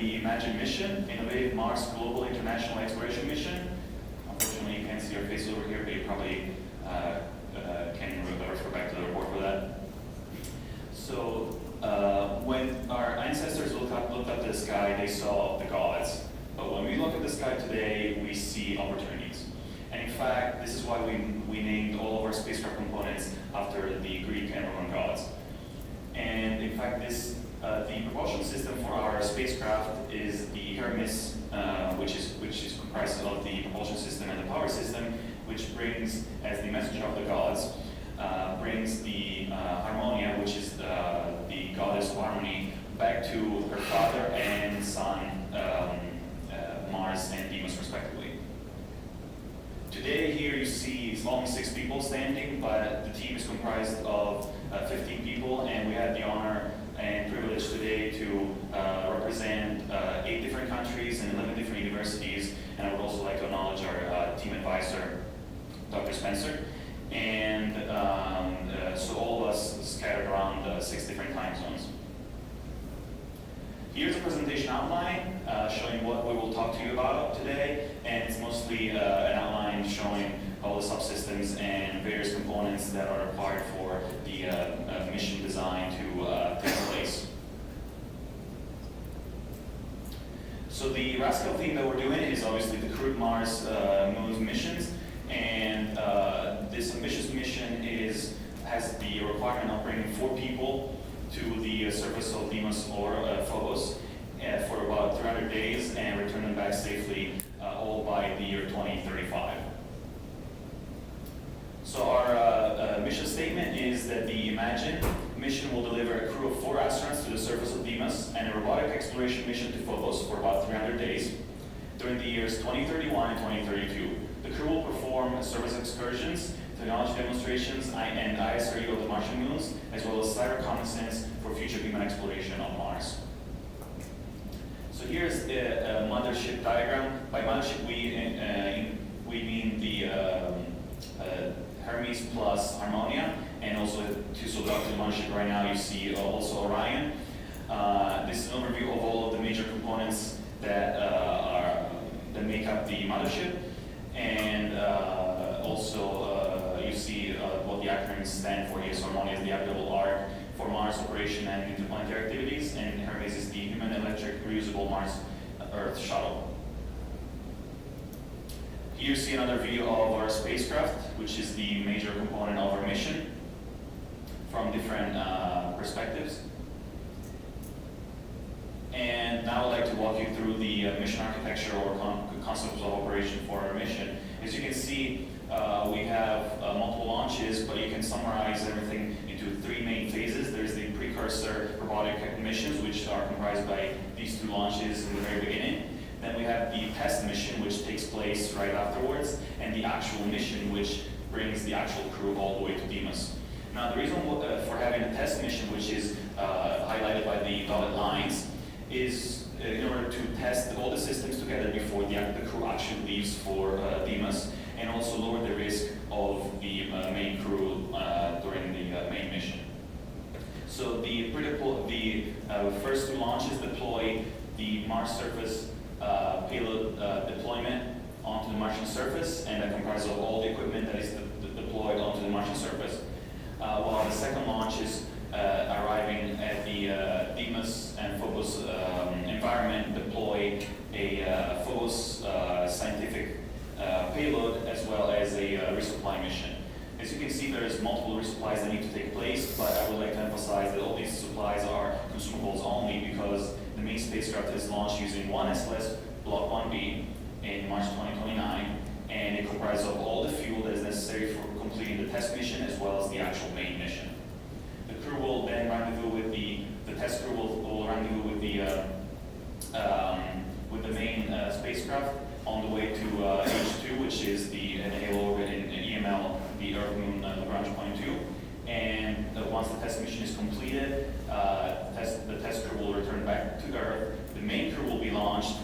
the IMaGINE mission, Innovative Mars Global International Exploration Mission. Unfortunately, you can't see our faces over here, but you probably can refer back to the report for that. So when our ancestors looked up the sky, they saw the gods. But when we look at the sky today, we see opportunities. And in fact, this is why we named all of our spacecraft components after the Greek and Roman gods. And in fact, the propulsion system for our spacecraft is the Hermes, which is comprised of the propulsion system and the power system, which brings, as the messenger of the gods, brings the Harmonia, which is the goddess of harmony, back to her father and son, Mars and Deimos, respectively. Today here you see only 6 people standing, but the team is comprised of 15 people, and we had the honor and privilege today to represent 8 different countries and 11 different universities. And I would also like to acknowledge our team advisor, Dr. Spencer. And so all of us scattered around 6 different time zones. Here's a presentation outline showing what we will talk to you about today, and it's mostly an outline showing all the subsystems and various components that are required for the mission design to take place. So the RASC-AL theme that we're doing is obviously the crewed Mars moon missions, and this ambitious mission has the requirement of bringing 4 people to the surface of Deimos or Phobos for about 300 days and return them back safely, all by the year 2035. So our mission statement is that the IMaGINE mission will deliver a crew of 4 astronauts to the surface of Deimos and a robotic exploration mission to Phobos for about 300 days during the years 2031 and 2032. The crew will perform service excursions, technology demonstrations, and ISRE of the Martian moons, as well as site reconnaissance for future human exploration on Mars. So here's a mothership diagram. By mothership, we mean the Hermes plus Harmonia, and also to talk to the mothership right now, you see also Orion. This is an overview of all of the major components that make up the mothership, and also you see what the acronyms stand for here. So Harmonia is the habitable arc for Mars operation and interplanetary activities, and Hermes is the human electric reusable Mars Earth shuttle. Here you see another view of our spacecraft, which is the major component of our mission from different perspectives. And now I'd like to walk you through the mission architecture or concepts of operation for our mission. As you can see, we have multiple launches, but you can summarize everything into 3 main phases. There's the precursor robotic missions, which are comprised by these 2 launches in the very beginning. Then we have the test mission, which takes place right afterwards, and the actual mission, which brings the actual crew all the way to Deimos. Now, the reason for having a test mission, which is highlighted by the dotted lines, is in order to test all the systems together before the crew actually leaves for Deimos, and also lower the risk of the main crew during the main mission. So the first 2 launches deploy the Mars surface payload deployment onto the Martian surface, and that comprises of all the equipment that is deployed onto the Martian surface. While the second launch is arriving at the Deimos and Phobos environment, deploy a Phobos scientific payload as well as a resupply mission. As you can see, there's multiple resupplies that need to take place, but I would like to emphasize that all these supplies are consumables only, because the main spacecraft is launched using one SLS Block 1B in March 2029, and it comprises of all the fuel that is necessary for completing the test mission as well as the actual main mission. The crew will then rendezvous with the test crew will rendezvous with the main spacecraft on the way to H2, which is the halo orbit in EML, the Earth Moon Lagrange point 2. And once the test mission is completed, the test crew will return back to Earth. The main crew will be launched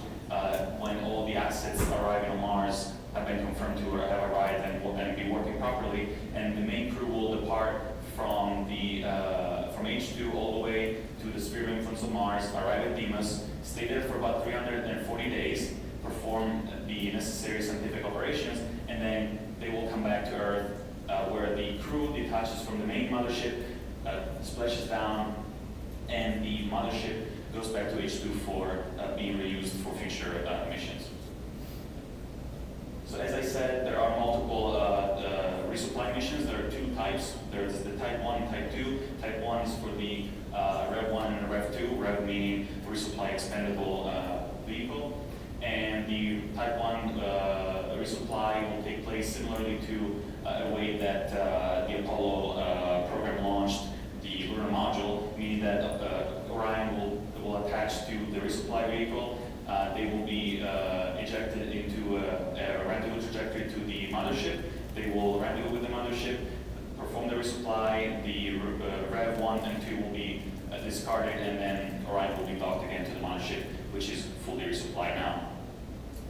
when all the assets arriving on Mars have been confirmed to have arrived and will then be working properly. And the main crew will depart from H2 all the way to the sphere of influence of Mars, arrive at Deimos, stay there for about 340 days, perform the necessary scientific operations, and then they will come back to Earth, where the crew detaches from the main mothership, splashes down, and the mothership goes back to H2 for being reused for future missions. So as I said, there are multiple resupply missions. There are two types. There's the Type 1 and Type 2. Type 1 is for the Rev 1 and Rev 2, Rev meaning resupply expendable vehicle. And the Type 1 resupply will take place similarly to a way that the Apollo program launched the lunar module, meaning that Orion will attach to the resupply vehicle. They will be ejected into a rendezvous trajectory to the mothership. They will rendezvous with the mothership, perform the resupply. The Rev 1 and 2 will be discarded, and then Orion will be docked again to the mothership, which is fully resupplied now.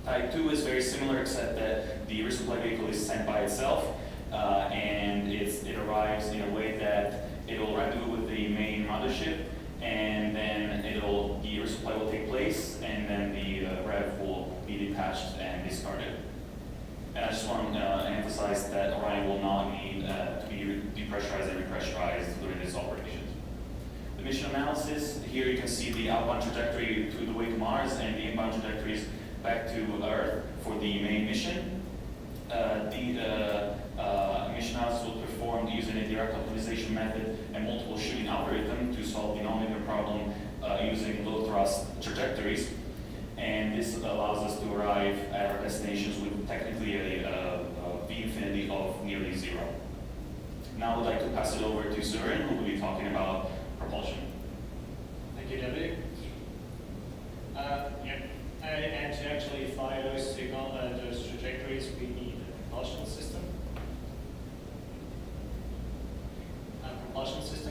Type 2 is very similar, except that the resupply vehicle is sent by itself, and it arrives in a way that it will rendezvous with the main mothership, and then the resupply will take place, and then the Rev will be detached and discarded. And I just want to emphasize that Orion will not need to be depressurized and repressurized during these operations. The mission analysis, here you can see the outbound trajectory to the way to Mars and the inbound trajectories back to Earth for the main mission. The mission analysis was performed using a direct optimization method and multiple shooting algorithm to solve the nonlinear problem using low thrust trajectories. And this allows us to arrive at our destinations with technically a V-infinity of nearly 0. Now I would like to pass it over to Zoran, who will be talking about propulsion. Thank you, David. And to actually fly those trajectories, we need a propulsion system.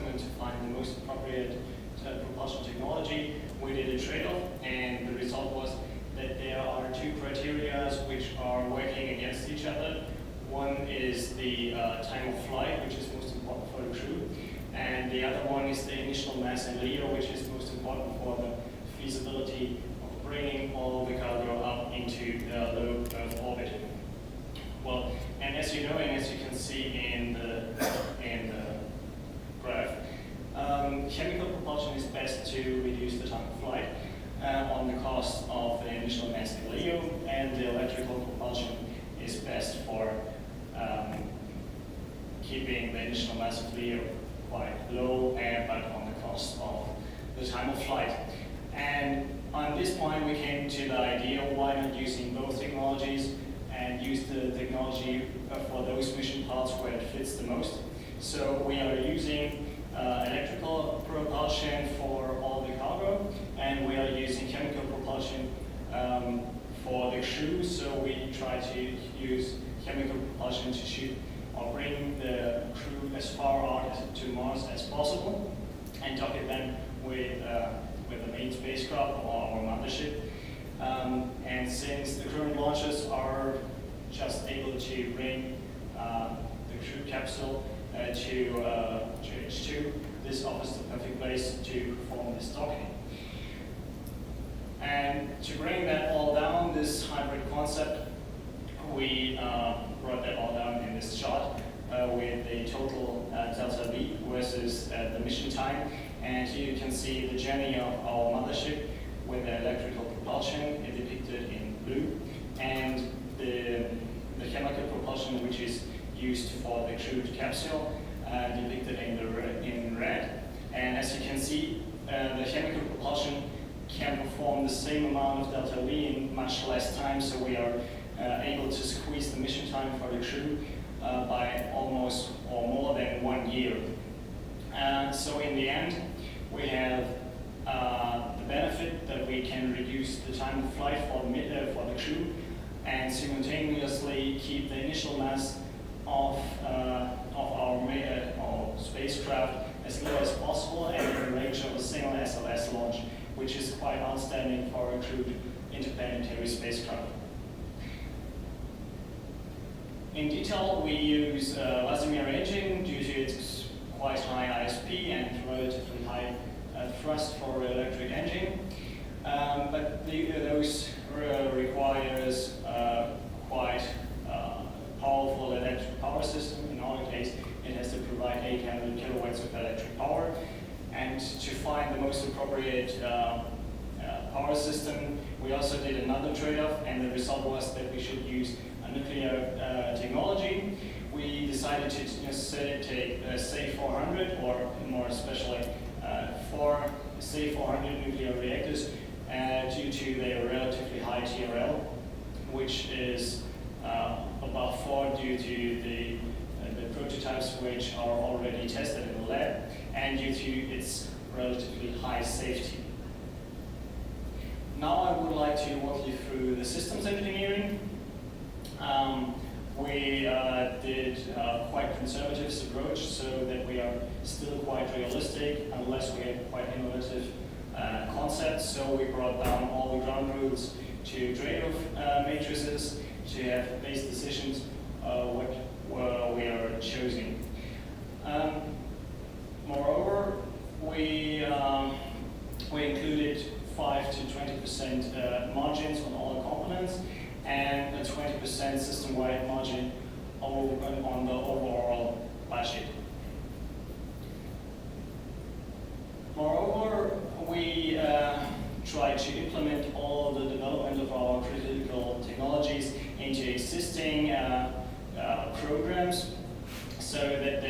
And to find the most appropriate propulsion technology, we did a trade-off, and the result was that there are two criteria which are working against each other. One is the time of flight, which is most important for the crew, and the other one is the initial mass in LEO, which is most important for the feasibility of bringing all the cargo up into low Earth orbit. Well, and as you know, and as you can see in the graph, chemical propulsion is best to reduce the time of flight on the cost of the initial mass in LEO, and the electrical propulsion is best for keeping the initial mass of LEO quite low, but on the cost of the time of flight. And on this point, we came to the idea, why not using both technologies and use the technology for those mission parts where it fits the most. So we are using electrical propulsion for all the cargo, and we are using chemical propulsion for the crew. So we try to use chemical propulsion to shoot or bring the crew as far out to Mars as possible, and dock it then with the main spacecraft or our mothership. And since the current launches are just able to bring the crew capsule to H2, this offers the perfect place to perform this docking. And to bring that all down, this hybrid concept, we brought that all down in this chart with the total delta V versus the mission time. And here you can see the journey of our mothership with the electrical propulsion depicted in blue, and the chemical propulsion, which is used for the crewed capsule, depicted in red. And as you can see, the chemical propulsion can perform the same amount of delta V in much less time, so we are able to squeeze the mission time for the crew by almost or more than 1 year. So in the end, we have the benefit that we can reduce the time of flight for the crew, and simultaneously keep the initial mass of our spacecraft as low as possible, and in the range of a single SLS launch, which is quite outstanding for a crewed interplanetary spacecraft. In detail, we use Lasimir engine due to its quite high ISP and relatively high thrust for electric engine. But those requires quite powerful electric power system. In our case, it has to provide 800 kilowatts of electric power. And to find the most appropriate power system, we also did another trade-off, and the result was that we should use a nuclear technology. We decided to take SAFE 400, or more especially 4 SAFE 400 nuclear reactors due to their relatively high TRL, which is above 4 due to the prototypes which are already tested in the lab, and due to its relatively high safety. Now I would like to walk you through the systems engineering. We did a quite conservative approach so that we are still quite realistic unless we have quite innovative concepts. So we brought down all the ground rules to trade-off matrices to have base decisions what we are choosing. Moreover, we included 5 to 20% margins on all components and a 20% system-wide margin on the overall budget. Moreover, we try to implement all the development of our critical technologies into existing programs so that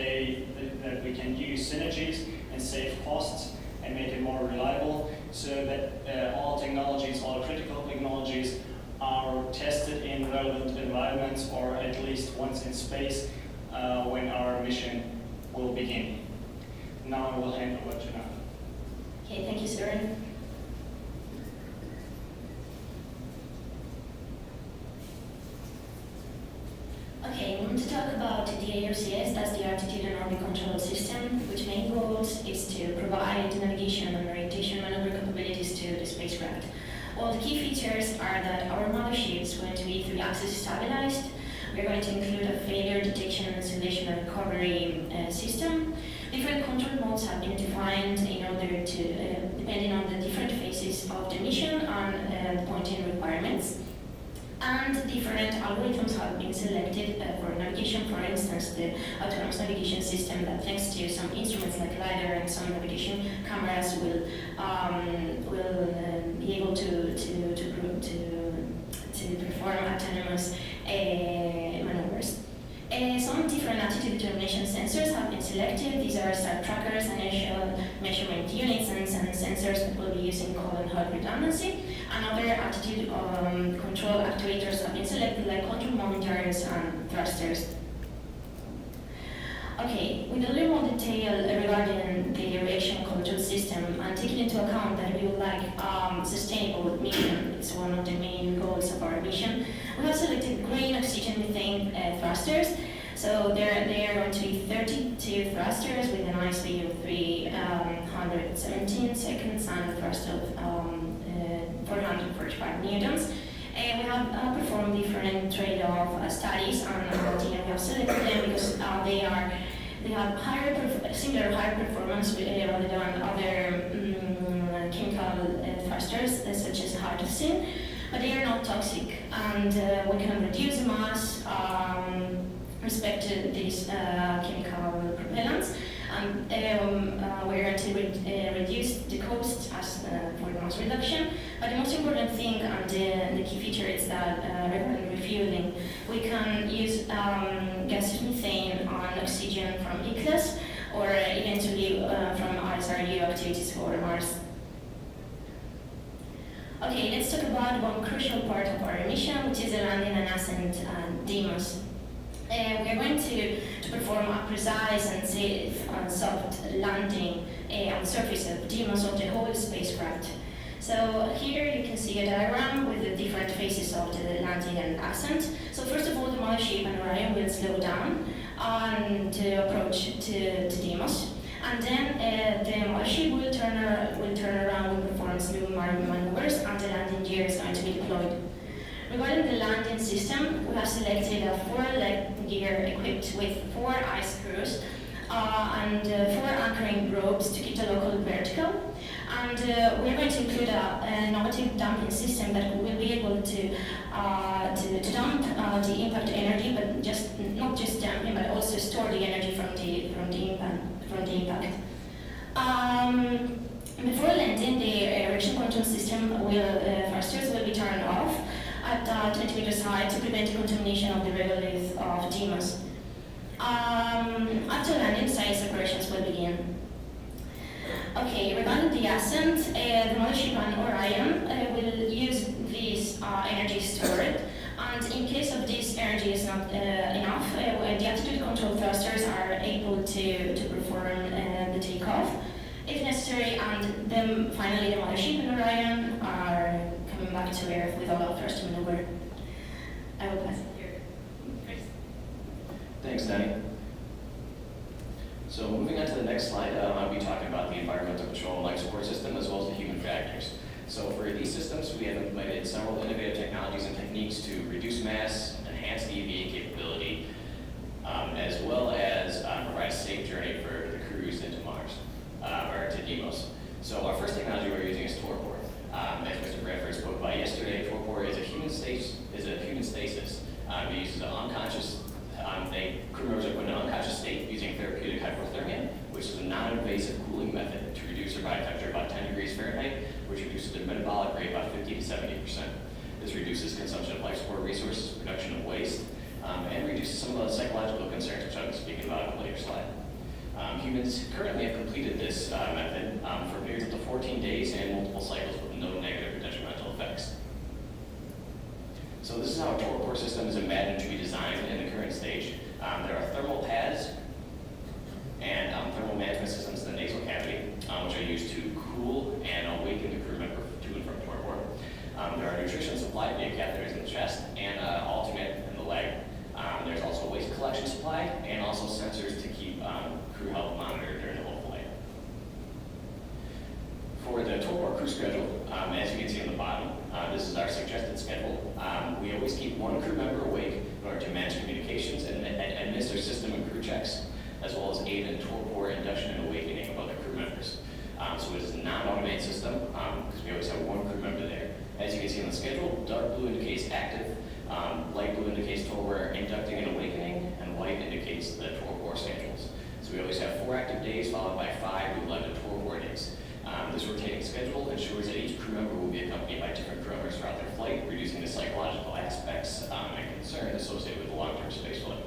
we can use synergies and save costs and make it more reliable, so that all technologies, all critical technologies, are tested in relevant environments, or at least once in space when our mission will begin. Now I will hand over to Nat. Okay, thank you, Søren. Okay, I want to talk about the ARCS, that's the Altitude and Orbit Control System, which main goals is to provide navigation and orientation maneuver capabilities to the spacecraft. Well, the key features are that our mothership is going to be 3-axis stabilized. We're going to include a failure detection, installation, and recovery system. Different control modes have been defined in order to, depending on the different phases of the mission and pointing requirements. And different algorithms have been selected for navigation. For instance, the autonomous navigation system that, thanks to some instruments like LiDAR and some navigation cameras, will be able to perform autonomous maneuvers. Some different attitude determination sensors have been selected. These are star trackers, inertial measurement units, and sensors that will be using cold and hot redundancy. And other attitude control actuators have been selected, like control monitors and thrusters. Okay, with a little more detail regarding the reaction control system, and taking into account that we would like sustainable mission, it's one of the main goals of our mission, we have selected green oxygen methane thrusters. So they are going to be 32 thrusters with an ISP of 317 seconds and a thrust of 445 newtons. And we have performed different trade-off studies on we have selected them because they have similar higher performance rather than other chemical thrusters such as hydrogen, but they are not toxic, and we can reduce the mass respect to these chemical propellants, and we're going to reduce the cost as for the mass reduction. But the most important thing and the key feature is that regarding refueling, we can use gaseous methane on oxygen from ICLAS, or eventually from RSRU activities for Mars. Okay, let's talk about one crucial part of our mission, which is the landing and ascent demos. We are going to perform a precise and safe and soft landing on the surface of demos of the whole spacecraft. So here you can see a diagram with the different phases of the landing and ascent. So first of all, the mothership and Orion will slow down and approach to Deimos. And then the mothership will turn around and perform smooth maneuvers, and the landing gear is going to be deployed. Regarding the landing system, we have selected a 4-leg gear equipped with 4 ice screws and 4 anchoring ropes to keep the local vertical. And we're going to include an innovative dumping system that will be able to dump the impact energy, but not just dumping, but also store the energy from the impact. Before landing, the erection control system thrusters will be turned off at 20 meters high to prevent the contamination of the regolith of GMOS. After landing, site separations will begin. Okay, regarding the ascent, the mothership and Orion will use this energy stored, and in case of this energy is not enough, the attitude control thrusters are able to perform the takeoff if necessary, and then finally the mothership and Orion are coming back to Earth with all of thrust maneuver. I will pass it here. Chris. Thanks, Danny. So moving on to the next slide, I'll be talking about the environmental control and life support system as well as the human factors. So for these systems, we have implemented several innovative technologies and techniques to reduce mass, enhance the EVA capability, as well as provide a safe journey for the crews into Mars, or to Deimos. So our first technology we're using is torpor. As Mr. Bradford spoke about yesterday, torpor is a human stasis. It uses an unconscious, crew members are put in an unconscious state using therapeutic hypothermia, which is a non-invasive cooling method to reduce their body temperature about 10 degrees Fahrenheit, which reduces their metabolic rate about 50 to 70%. This reduces consumption of life support resources, production of waste, and reduces some of the psychological concerns, which I'll be speaking about in a later slide. Humans currently have completed this method for periods up to 14 days and multiple cycles with no negative or detrimental effects. So this is how a torpor system is imagined to be designed in the current stage. There are thermal pads and thermal management systems in the nasal cavity, which are used to cool and awaken the crew member to and from torpor. There are nutrition supply via catheters in the chest and alternate in the leg. There's also waste collection supply and also sensors to keep crew health monitored during the whole flight. For the torpor crew schedule, as you can see on the bottom, this is our suggested schedule. We always keep one crew member awake in order to manage communications and administer system and crew checks, as well as aid in torpor induction and awakening of other crew members. So it is a non-automated system because we always have one crew member there. As you can see on the schedule, dark blue indicates active, light blue indicates torpor inducting and awakening, and white indicates the torpor schedules. So we always have 4 active days followed by 5 to 11 torpor days. This rotating schedule ensures that each crew member will be accompanied by different crew members throughout their flight, reducing the psychological aspects and concerns associated with the long-term space flight.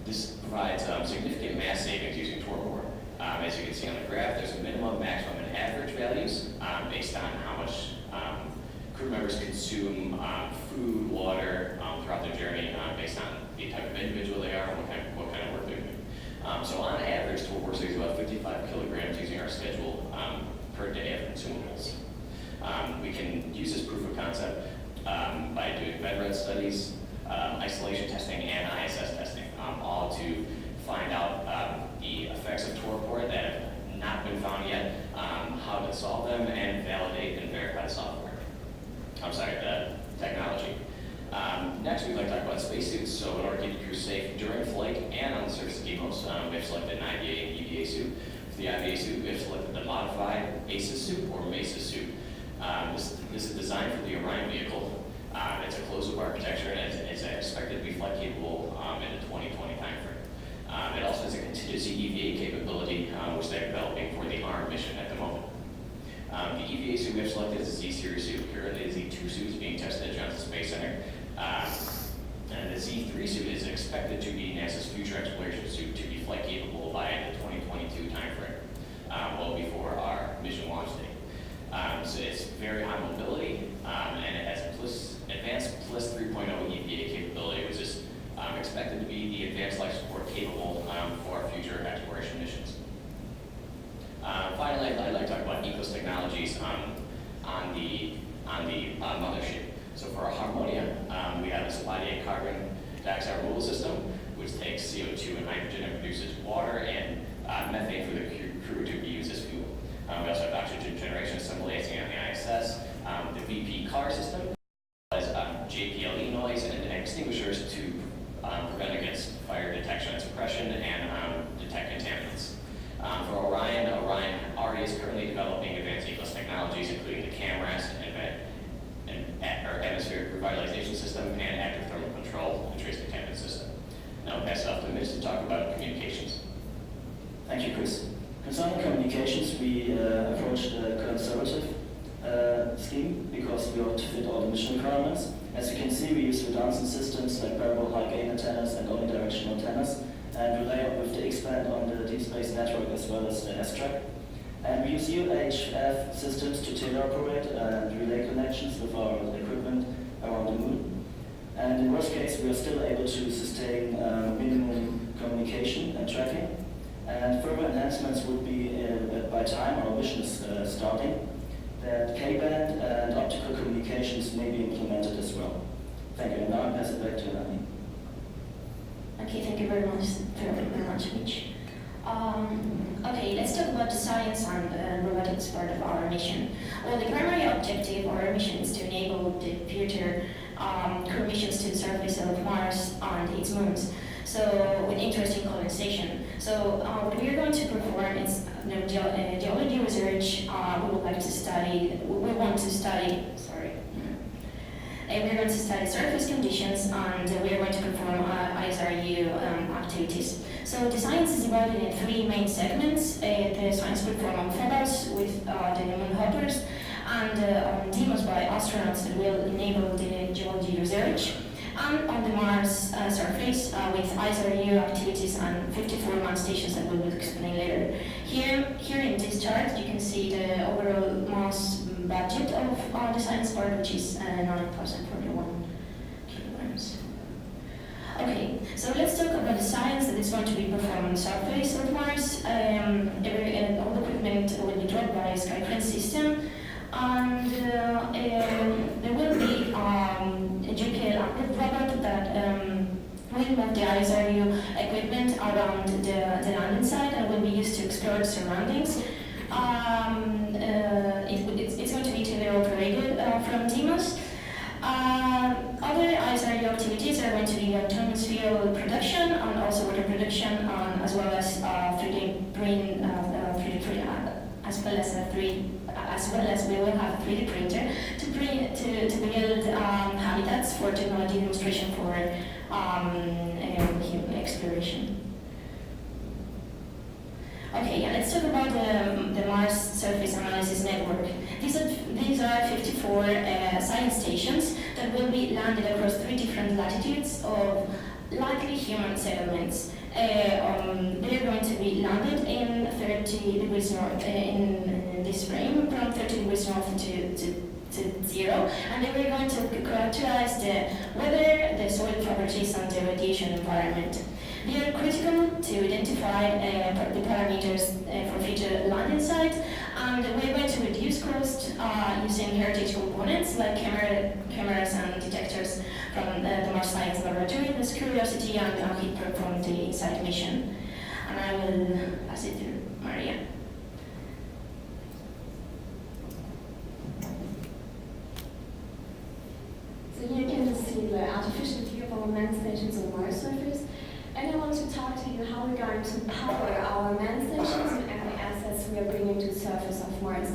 This provides significant mass savings using torpor. As you can see on the graph, there's a minimum, maximum, and average values based on how much crew members consume food, water throughout their journey based on the type of individual they are and what kind of work they're doing. So on average, torpor saves about 55 kilograms using our schedule per day of consumables. We can use this proof of concept by doing bed rest studies, isolation testing, and ISS testing, all to find out the effects of torpor that have not been found yet, how to solve them, and validate and verify the software. The technology. Next, we'd like to talk about spacesuits. So in order to keep the crew safe during flight and on the surface of Deimos, we have selected an IVA and EVA suit. For the IVA suit, we have selected the modified ACES suit or MESA suit. This is designed for the Orion vehicle. It's a closed-loop architecture and it's expected to be flight capable in the 2020 timeframe. It also has a contingency EVA capability, which they're developing for the ARM mission at the moment. The EVA suit we have selected is a Z-series suit. Currently, the Z2 suit is being tested at Johnson Space Center. And the Z3 suit is expected to be NASA's future exploration suit to be flight capable by the 2022 timeframe, well before our mission launch date. So it's very high mobility, and it has advanced PLIS 3.0 EVA capability, which is expected to be the advanced life support capable for our future exploration missions. Finally, I'd like to talk about ECOS technologies on the mothership. So for our Harmonia, we have a supply carbon dioxide removal system, which takes CO2 and hydrogen and produces water and methane for the crew to be used as fuel. We also have oxygen generation assembly on the ISS, the VP car system, as JPLE noise and extinguishers to prevent against fire detection and suppression and detect contaminants. For Orion already is currently revitalization system, and active thermal control and trace contaminant system. Now I'll pass it off to Ms. to talk about communications. Thank you, Chris. Concerning communications, we approached a conservative scheme because we ought to fit all the mission requirements. As you can see, we use redundant systems like parabol high gain antennas and omnidirectional antennas, and relay with the X-band on the deep space network as well as the S-track. And we use UHF systems to teleoperate and relay connections with our equipment around the moon. And in worst case, we are still able to sustain minimum communication and tracking. And further enhancements would be by time our mission is starting, that K-band and optical communications may be implemented as well. Thank you. And now I pass it back to Nani. Okay, thank you very much, Mitch. Okay, let's talk about the science and robotics part of our mission. Well, the primary objective of our mission is to enable the future crew missions to the surface of Mars and its moons. So, with interesting colonization. So, what we are going to perform is geology research. We would like to study. We want to study. Sorry. We're going to study surface conditions, and we are going to perform ISRU activities. So the science is divided in three main segments. The science performed on Phobos with the moon hoppers, and on Deimos by astronauts that will enable the geology research, and on the Mars surface with ISRU activities and 54 manned stations that we will explain later. Here in this chart, you can see the overall mass budget of the science part, which is 9,041 kilograms. Okay, so let's talk about the science that is going to be performed on the surface of Mars. All the equipment will be dropped by a Skytrain system, and there will be a GPL upgrade robot that will move the ISRU equipment around the landing site and will be used to explore the surroundings. It's going to be teleoperated from Deimos. Other ISRU activities are going to be autonomous fuel production and also water production, as well as 3D print, as well as we will have a 3D printer to build habitats for technology demonstration for human exploration. Okay, yeah, let's talk about the Mars Surface Analysis Network. These are 54 science stations that will be landed across 3 different latitudes of likely human settlements. They are going to be landed in 30 degrees north, in this frame, from 30 degrees north to 0, and they were going to characterize the weather, the soil properties, and the radiation environment. They are critical to identify the parameters for future landing sites, and we're going to reduce cost using heritage components like cameras and detectors from the Mars Science Laboratory, the Curiosity, and he performed the InSight mission. And I will pass it to Maria. So here you can see the artificial view of our manned stations on Mars surface. And I want to talk to you how we're going to power our manned stations and the assets we are bringing to the surface of Mars.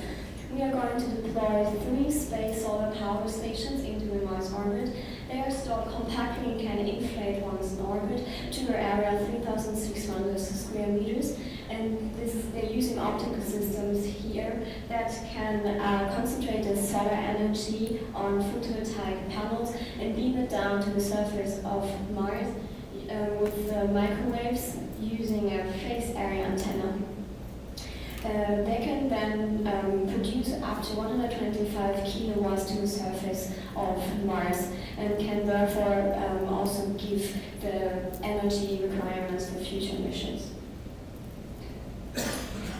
We are going to deploy 3 space solar power stations into the Mars orbit. They are stored compactly and can inflate once in orbit to an area of 3,600 square meters. And they're using optical systems here that can concentrate the solar energy on photovoltaic panels and beam it down to the surface of Mars with microwaves using a phase area antenna. They can then produce up to 125 kilowatts to the surface of Mars and can therefore also give the energy requirements for future missions.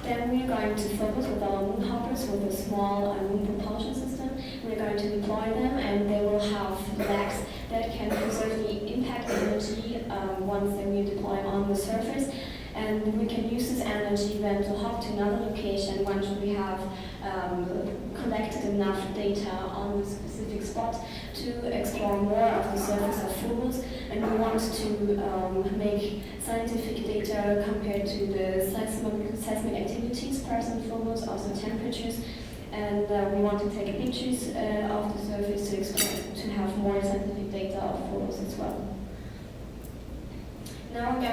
Then we are going to focus with our moon hoppers with a small moon propulsion system. We are going to deploy them, and they will have legs that can preserve the impact energy once we deploy on the surface. And we can use this energy then to hop to another location once we have collected enough data on the specific spot to explore more of the surface of Phobos. And we want to make scientific data compared to the seismic activities present in Phobos, also temperatures. And we want to take pictures of the surface to have more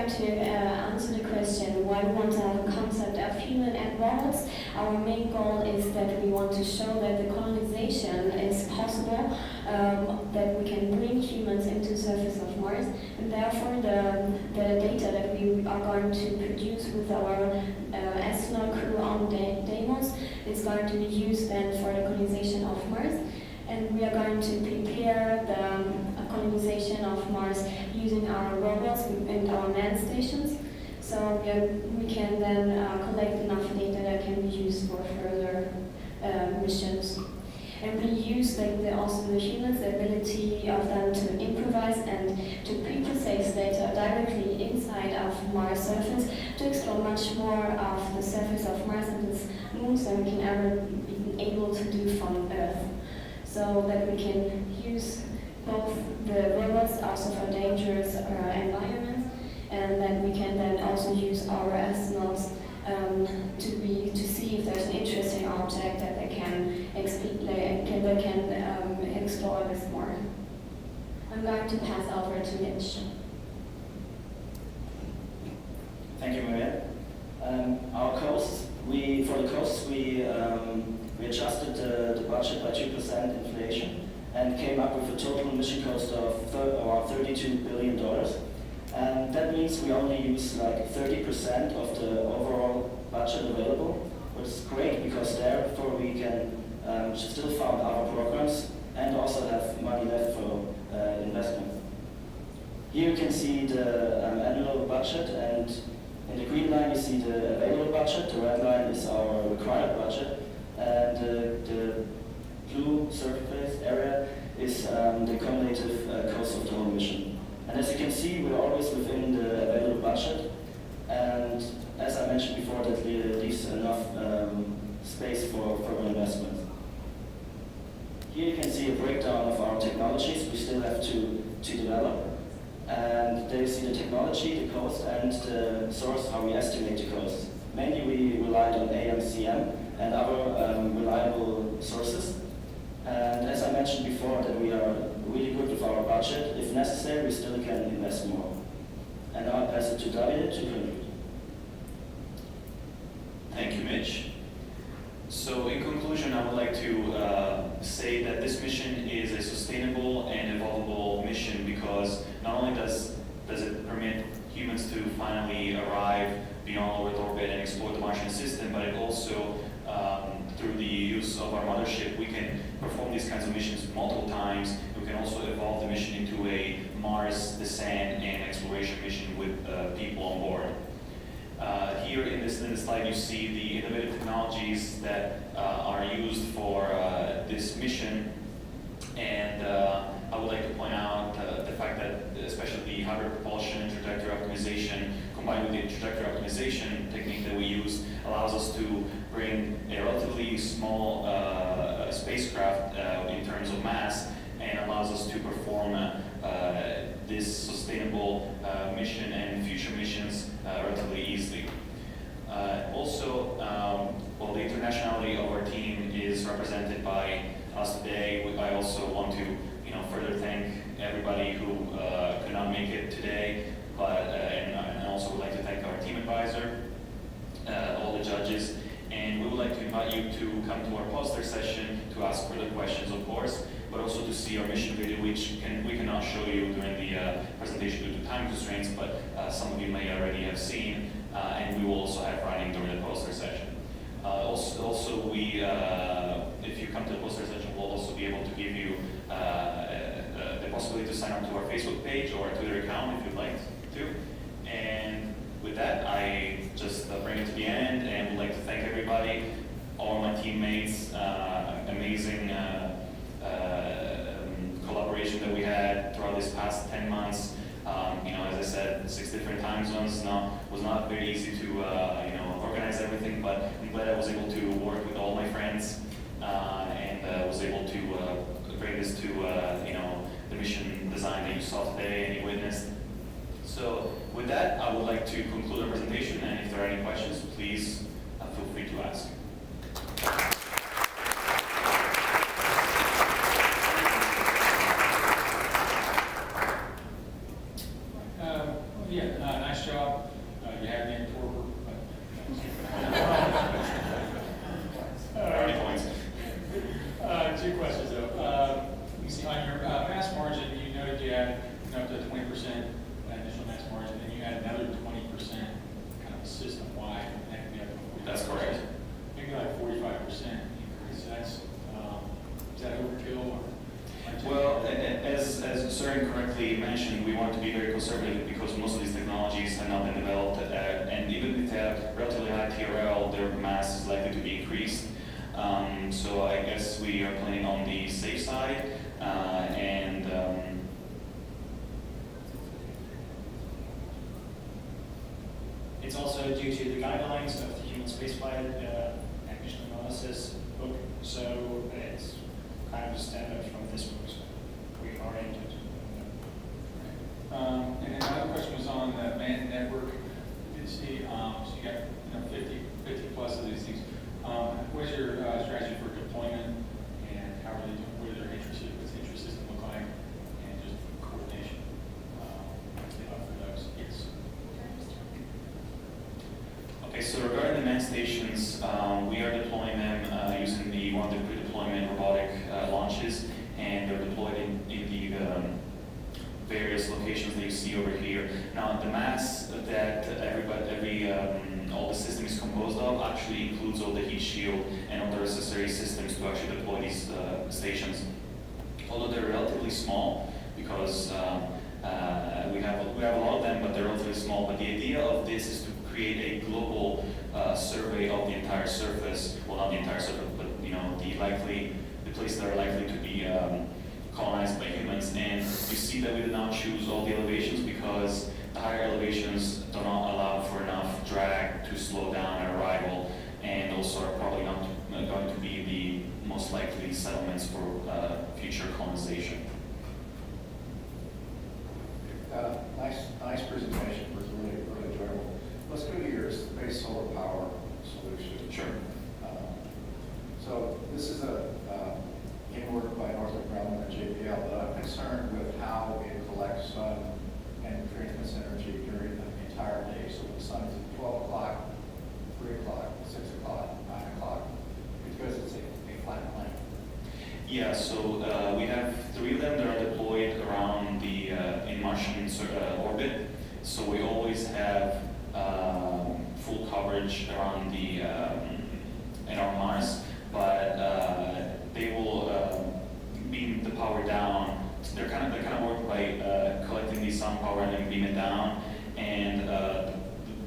going to answer the question why we want to have a concept of human and robots. Our main goal is that we want to show that the colonization is possible, that we can bring humans into the surface of Mars, and therefore the data that we are going to produce with our astronaut crew on Deimos is going to be used then for the colonization of Mars. And we are going to prepare the colonization of Mars using our robots and our manned stations. So we can then collect enough data that can be used for further missions. And we use also the humans, the ability of them to improvise and to pre-process data directly inside of Mars surface to explore much more of the surface of Mars and its moons than we can ever be able to do from Earth. So that we can use both the robots also for dangerous environments, and that we can then also use our astronauts to see if there's an interesting object that they can explore this more. I'm going to pass over to Mitch. Thank you, Maria. Our costs, for the costs, we adjusted the budget by 2% inflation and came up with a total mission cost of around $32 billion. And that means we only use like 30% of the overall budget available, which is great because therefore we can still fund our programs and also have money left for investment. Here you can see the annual budget, and in the green line you see the available budget, the red line is our required budget, and the blue surface area is the cumulative cost of the whole mission. And as you can see, we're always within the available budget, and as I mentioned before, that leaves enough space for further investment. Here you can see a breakdown of our technologies we still have to develop. And there you see the technology, the cost, and the source, how we estimate the cost. Mainly we relied on AMCM and other reliable sources. And as I mentioned before, that we are really good with our budget. If necessary, we still can invest more. And now I pass it to David to conclude. Thank you, Mitch. So in conclusion, I would like to say that this mission is a sustainable and evolvable mission because not only does it permit humans to finally arrive beyond Earth orbit and explore the Martian system, but it also, through the use of our mothership, we can perform these kinds of missions multiple times. We can also evolve the mission into a Mars descent and exploration mission with people on board. Here in this slide you see the innovative technologies that are used for this mission, and I would like to point out the fact that especially the hybrid propulsion and trajectory optimization combined with the trajectory optimization technique that we use allows us to bring a relatively small spacecraft in terms of mass and allows us to perform this sustainable mission and future missions relatively easily. Also, while the internationality of our team is represented by us today, I also want to further thank everybody who could not make it today, but and also would like to thank our team advisor, all the judges, and we would like to invite you to come to our poster session to ask further questions, of course, but also to see our mission video, which we cannot show you during the presentation due to time constraints, but some of you may already have seen, and we will also have running during the poster session. Also, we, if you come to the poster session, we'll also be able to give you the possibility to sign up to our Facebook page or our Twitter account if you'd like to. And with that, I just bring it to the end and would like to thank everybody, all my teammates, amazing collaboration that we had throughout this past 10 months. As I said, 6 different time zones was not very easy to organize everything, but I'm glad I was able to work with all my friends and was able to bring this to the mission design that you saw today and you witnessed. So with that, I would like to conclude our presentation, and if there are any questions, please feel free to ask. Nice job. Sir incorrectly mentioned, we want to be very conservative because most of these technologies have not been developed, and even if they have relatively high TRL, their mass is likely to be increased. So I guess we are planning on the safe side, and It's also due to the guidelines of the Human Spaceflight and Mission Analysis book, so it's kind of a standard from this book, so we oriented. And then another question was on the manned network. You see, so you got 50 plus of these things. What's your strategy for deployment, and how are they doing? What are their interest? What's the interest system look like, and just coordination for those? Yes. okay, so regarding the manned stations, we are deploying them using one of the pre-deployment robotic launches, and they're deployed in the various locations that you see over here. Now, the mass that all the system is composed of actually includes all the heat shield and all the necessary systems to actually deploy these stations. Although they're relatively small, because we have a lot of them, but they're relatively small. But the idea of this is to create a global survey of the entire surface. Well, not the entire surface, but the places that are likely to be colonized by humans. And you see that we did not choose all the elevations because the higher elevations do not allow for enough drag to slow down at arrival, and also are probably not going to be the most likely settlements for future colonization. Nice presentation. Was really enjoyable. Let's go to your space solar power solution. Sure. So this is in work by Northrop Grumman and JPL, but I'm concerned with how it collects sun and transmits energy during the entire day. So when the sun is at 12 o'clock, 3 o'clock, 6 o'clock, 9 o'clock, because it's a flat plane. Yeah, so we have 3 of them that are deployed around the in Martian orbit. So we always have full coverage around the in our Mars, but they will beam the power down. They're kind of work by collecting the sun power and then beam it down. And the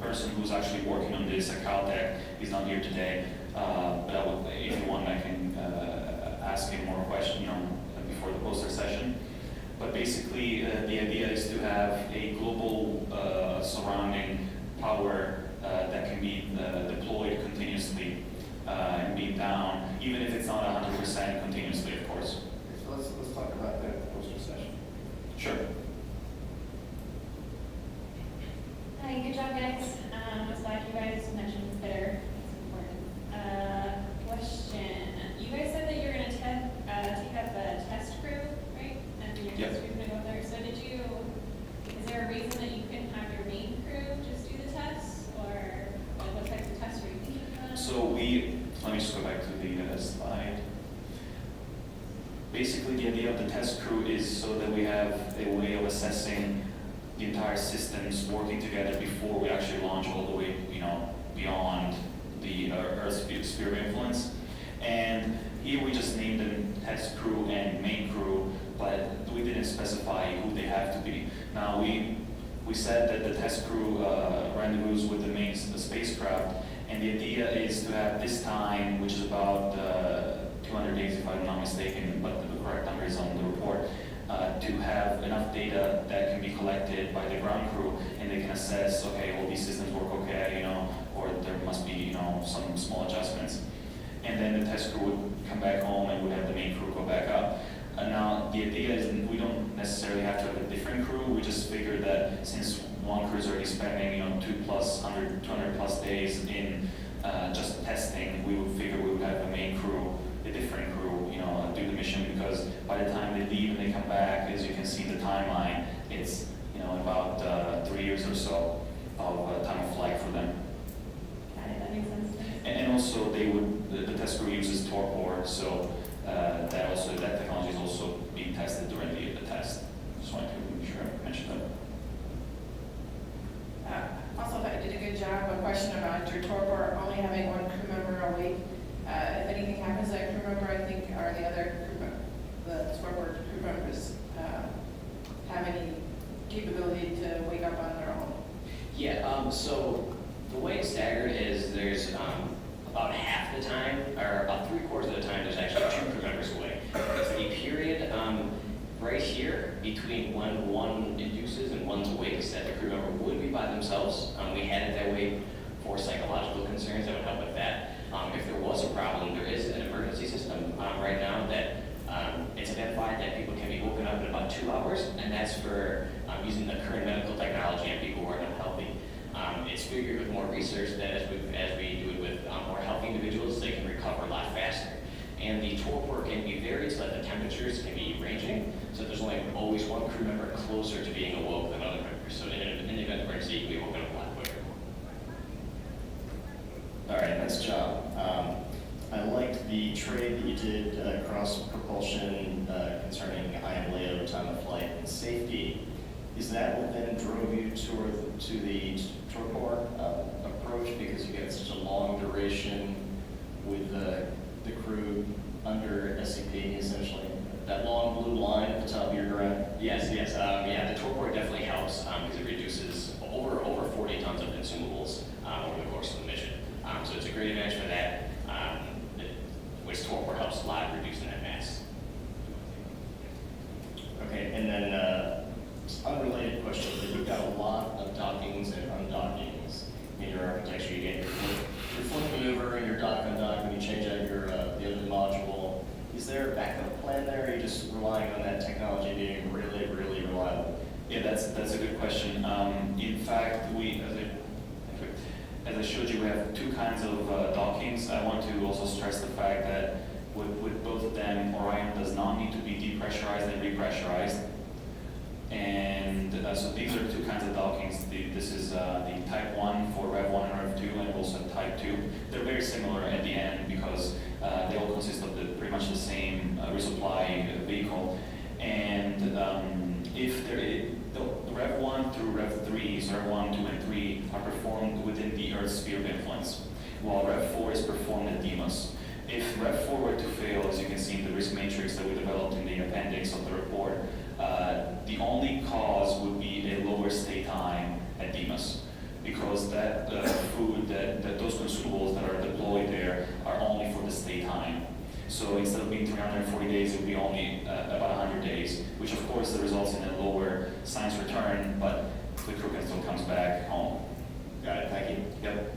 person who's actually working on this at Caltech is not here today. But if you want, I can ask him more questions, before the poster session. But basically, the idea is to have a global surrounding power that can be deployed continuously and beam down, even if it's not 100% continuously, of course. So let's talk about that in the poster session. Sure. Hi, good job, guys. I was glad you guys mentioned bitter. It's important. Question. You guys said that you're going to take up a test crew, right? And your Yep. test crew's going to go there. So is there a reason that you couldn't have your main crew just do the tests? Or what types of tests were you thinking about? So let me just go back to the slide. Basically, the idea of the test crew is so that we have a way of assessing the entire systems working together before we actually launch all the way, beyond the Earth's sphere of influence. And here we just named them test crew and main crew, but we didn't specify who they have to be. Now we said that the test crew rendezvous with the spacecraft, and the idea is to have this time, which is about 200 days if I'm not mistaken, but the correct number is on the report, to have enough data that can be collected by the ground crew, and they can assess, okay, all these systems work okay, or there must be, some small adjustments. And then the test crew would come back home and would have the main crew go back up. And now the idea is we don't necessarily have to have a different crew. We just figured that since one crew is already spending 200 plus days in just testing, we would figure we would have a main crew, a different crew, do the mission, because by the time they leave and they come back, as you can see in the timeline, it's about 3 years or so of time of flight for them. Got it, that makes sense. And also the test crew uses torpor, so that technology is also being tested during the test. Just wanted to make sure I mentioned that. Also, thought you did a good job. A question about your torpor only having one crew member a week. If anything happens to that crew member, I think, or the other crew member, the torpor crew members capability to wake up on their own? Yeah, so the way it's staggered is there's about half the time, or about 3/4 of the time, there's actually 2 crew members away. It's the period right here between when one induces and one's awake that the crew member would be by themselves. We had it that way for psychological concerns that would help with that. If there was a problem, there is an emergency system right now that it's identified that people can be woken up in about 2 hours, and that's for using the current medical technology on people who are not healthy. It's figured with more research that as we do it with more healthy individuals, they can recover a lot faster. And the torpor can be varied so that the temperatures can be ranging, so there's only always one crew member closer to being awoke than other members. So in the event of emergency, you can be woken up a lot quicker. All right, nice job. I liked the trade that you did cross propulsion concerning IM layout, time of flight, and safety. Is that what then drove you to the torpor approach, because you get such a long duration with the crew under SCP, essentially? That long blue line at the top of your graph? Yes. Yeah, the torpor definitely helps because it reduces over 40 tons of consumables over the course of the mission. So it's a great advantage for that, which torpor helps a lot reducing that mass. Okay, and then unrelated question, but you've got a lot of dockings and undockings in your architecture. You get your flip maneuver and your dock-undock when you change out your the other module. Is there a backup plan there, or are you just relying on that technology being really, really reliable? Yeah, that's a good question. In fact, as I showed you, we have 2 kinds of dockings. I want to also stress the fact that with both of them, Orion does not need to be depressurized and repressurized. And so these are 2 kinds of dockings. This is the Type 1 for Rev 1 and Rev 2, and also Type 2. They're very similar at the end because they all consist of pretty much the same resupply vehicle. And if the Rev 1 through Rev 3, so Rev 1, 2, and 3 are performed within the Earth's sphere of influence, while Rev 4 is performed at Deimos. If Rev 4 were to fail, as you can see in the risk matrix that we developed in the appendix of the report, the only cause would be a lower stay time at Deimos, because that food, that those consumables that are deployed there are only for the stay time. So instead of being 340 days, it would be only about 100 days, which of course results in a lower science return, but the crew can still comes back home. Got it, thank you. Yep.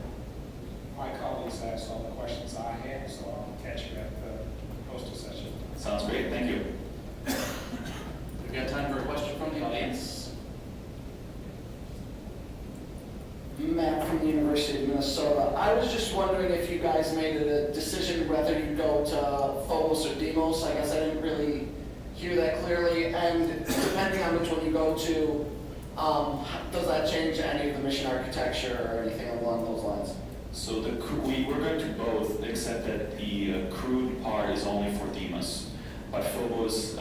My colleagues asked all the questions I had, so I'll catch you at the poster session. Sounds great, thank you. We've got time for a question from the audience. Matt from the University of Minnesota. I was just wondering if you guys made a decision whether you go to Phobos or Deimos. I guess I didn't really hear that clearly. And depending on which one you go to, does that change any of the mission architecture or anything along those lines? So we're going to both, except that the crewed part is only for Deimos. But Phobos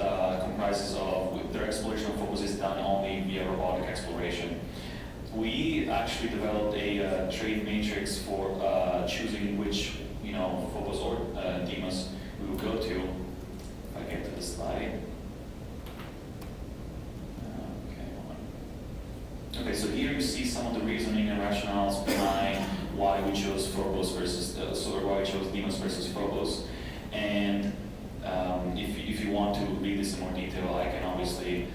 comprises of, their exploration of Phobos is done only via robotic exploration. We actually developed a trade matrix for choosing which, Phobos or Deimos we will go to. If I get to the slide. Okay, so here you see some of the reasoning and rationales behind why we chose Phobos versus, why we chose Deimos versus Phobos. And if you want to read this in more detail, I can obviously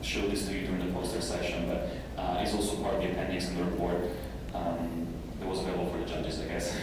show this to you during the poster session, but it's also part of the appendix in the report that was available for the judges, I guess.